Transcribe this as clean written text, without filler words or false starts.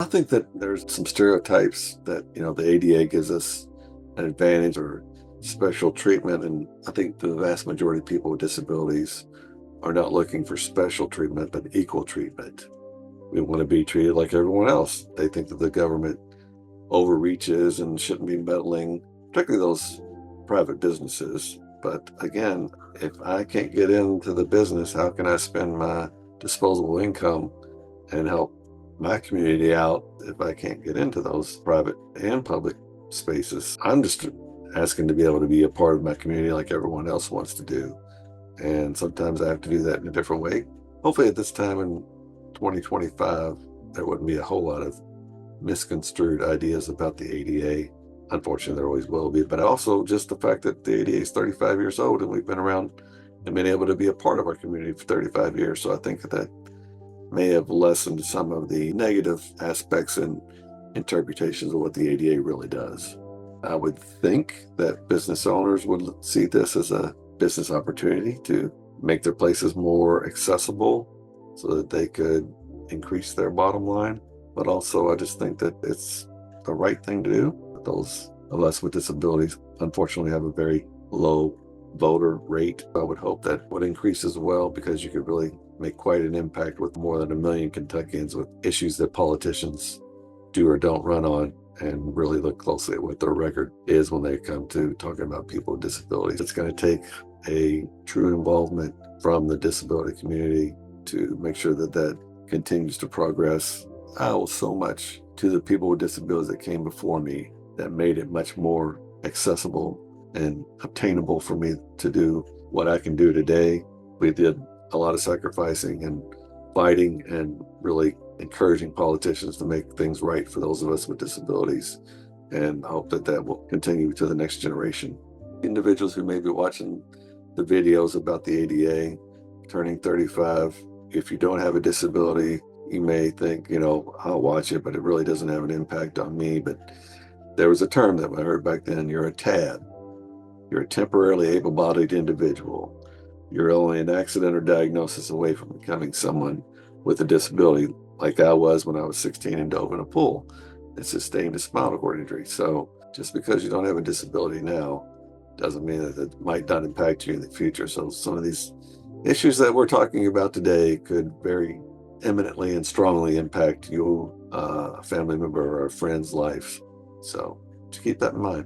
think that there's some stereotypes that, the ADA gives us an advantage or special treatment. And I think the vast majority of people with disabilities are not looking for special treatment, but equal treatment. We want to be treated like everyone else. They think that the government overreaches and shouldn't be meddling, particularly those private businesses. But again, if I can't get into the business, how can I spend my disposable income and help my community out if I can't get into those private and public spaces? I'm just asking to be able to be a part of my community like everyone else wants to do. And sometimes I have to do that in a different way. Hopefully at this time in 2025, there wouldn't be a whole lot of misconstrued ideas about the ADA. Unfortunately, there always will be, but also just the fact that the ADA is 35 years old and we've been around and been able to be a part of our community for 35 years. So I think that may have lessened some of the negative aspects and interpretations of what the ADA really does. I would think that business owners would see this as a business opportunity to make their places more accessible so that they could increase their bottom line. But also, I just think that it's the right thing to do. Those of us with disabilities, unfortunately, have a very low voter rate. I would hope that would increase as well, because you could really make quite an impact with more than 1 million Kentuckians with issues that politicians do or don't run on, and really look closely at what their record is when they come to talking about people with disabilities. It's going to take a true involvement from the disability community to make sure that that continues to progress. I owe so much to the people with disabilities that came before me that made it much more accessible and obtainable for me to do what I can do today. We did a lot of sacrificing and fighting and really encouraging politicians to make things right for those of us with disabilities, and I hope that that will continue to the next generation. Individuals who may be watching the videos about the ADA turning 35, if you don't have a disability, you may think, I'll watch it, but it really doesn't have an impact on me. But there was a term that I heard back then: you're a TAD. You're a temporarily able-bodied individual. You're only an accident or diagnosis away from becoming someone with a disability, like I was when I was 16 and dove in a pool and sustained a spinal cord injury. So just because you don't have a disability now doesn't mean that it might not impact you in the future. So some of these issues that we're talking about today could very eminently and strongly impact you, a family member or a friend's life. So just keep that in mind.